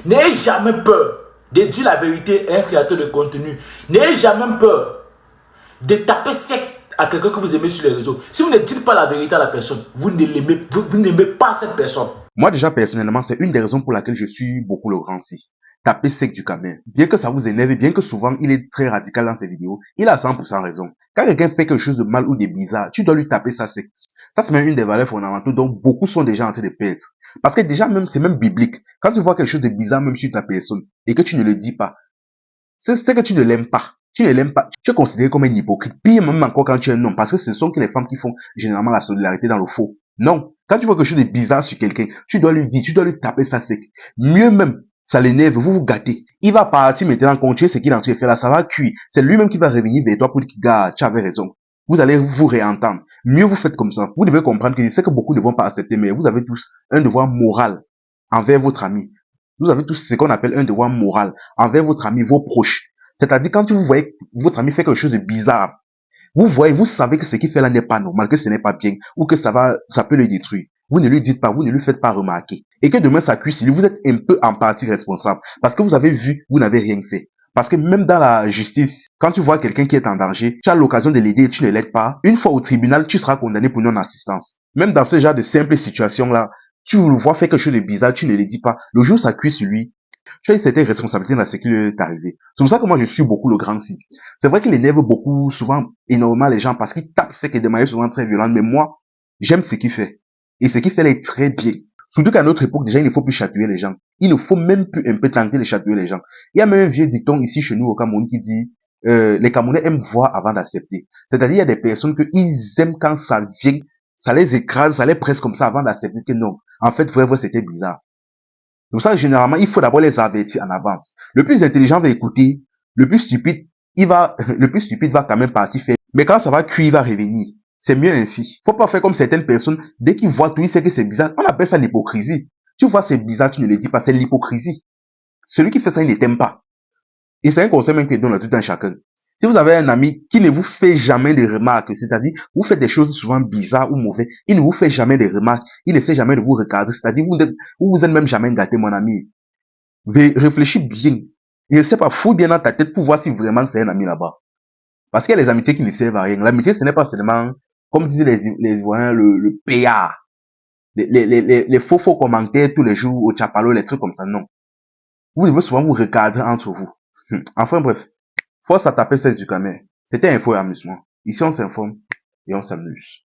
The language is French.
N'ayez jamais peur de dire la vérité à un créateur de contenu. N'ayez jamais peur de taper sec à quelqu'un que vous aimez sur les réseaux. Si vous ne dites pas la vérité à la personne, vous n'aimez pas cette personne. Moi, déjà, personnellement, c'est une des raisons pour laquelle je suis beaucoup le grand si. Taper sec du camin. Bien que ça vous énerve, bien que souvent il est très radical dans ses vidéos, il a 100% raison. Quand quelqu'un fait quelque chose de mal ou de bizarre, tu dois lui taper ça sec. Ça, c'est même une des valeurs fondamentales dont beaucoup sont déjà en train de perdre. Parce que déjà même, c'est même biblique. Quand tu vois quelque chose de bizarre même sur ta personne et que tu ne le dis pas, c'est que tu ne l'aimes pas. Tu ne l'aimes pas. Tu es considéré comme un hypocrite. Pire même encore quand tu es un homme, parce que ce sont que les femmes qui font généralement la solidarité dans le faux. Non. Quand tu vois quelque chose de bizarre sur quelqu'un, tu dois lui dire, tu dois lui taper ça sec. Mieux même, ça l'énerve, vous vous gâtez. Il va partir maintenant continuer ce qu'il est en train de faire là, ça va cuire. C'est lui-même qui va revenir vers toi pour dire, gars, tu avais raison. Vous allez vous réentendre. Mieux vous faites comme ça. Vous devez comprendre que je sais que beaucoup ne vont pas accepter, mais vous avez tous un devoir moral envers votre ami. Vous avez tous ce qu'on appelle un devoir moral envers votre ami, vos proches. C'est-à-dire quand vous voyez votre ami fait quelque chose de bizarre, vous savez que ce qu'il fait là n'est pas normal, que ce n'est pas bien, ou que ça peut le détruire. Vous ne lui dites pas, vous ne lui faites pas remarquer. Et que demain ça cuise sur lui, vous êtes un peu en partie responsable. Parce que vous avez vu, vous n'avez rien fait. Parce que même dans la justice, quand tu vois quelqu'un qui est en danger, tu as l'occasion de l'aider et tu ne l'aides pas. Une fois au tribunal, tu seras condamné pour non-assistance. Même dans ce genre de simples situations-là, tu le vois faire quelque chose de bizarre, tu ne le dis pas. Le jour où ça cuit sur lui, tu as une certaine responsabilité dans ce qui lui est arrivé. C'est pour ça que moi je suis beaucoup le grand si. C'est vrai qu'il énerve beaucoup, souvent, énormément les gens parce qu'il tape ce qui est de manière souvent très violente, mais moi, j'aime ce qu'il fait. Et ce qu'il fait là est très bien. Surtout qu'à notre époque, déjà, il ne faut plus chatouiller les gens. Il ne faut même plus un peu tenter de chatouiller les gens. Il y a même un vieux dicton ici chez nous au Cameroun qui dit les Camerounais aiment voir avant d'accepter. C'est-à-dire, il y a des personnes que ils aiment quand ça vient, ça les écrase, ça les presse comme ça avant d'accepter que non. En fait, vrai, c'était bizarre. C'est pour ça que généralement, il faut d'abord les avertir en avance. Le plus intelligent va écouter, le plus stupide, le plus stupide va quand même partir faire. Mais quand ça va cuire, il va revenir. C'est mieux ainsi. Faut pas faire comme certaines personnes, dès qu'ils voient tout, ils savent que c'est bizarre. On appelle ça l'hypocrisie. Tu vois, c'est bizarre, tu ne le dis pas, c'est l'hypocrisie. Celui qui fait ça, il ne t'aime pas. Et c'est un conseil même que je donne à tout un chacun. Si vous avez un ami qui ne vous fait jamais de remarques, c'est-à-dire, vous faites des choses souvent bizarres ou mauvaises, il ne vous fait jamais de remarques, il essaie jamais de vous regarder, c'est-à-dire, vous êtes même jamais gâté, mon ami. Réfléchis bien. Et je sais pas, fouille bien dans ta tête pour voir si vraiment c'est un ami là-bas. Parce qu'il y a les amitiés qui ne servent à rien. L'amitié, ce n'est pas seulement, comme disaient les Ivoiriens, le PA. Les faux commentaires tous les jours au Tchapalo, les trucs comme ça, non. Vous devez souvent vous regarder entre vous. Enfin bref. Force à taper celle du camer. C'était info et amusement. Ici, on s'informe et on s'amuse.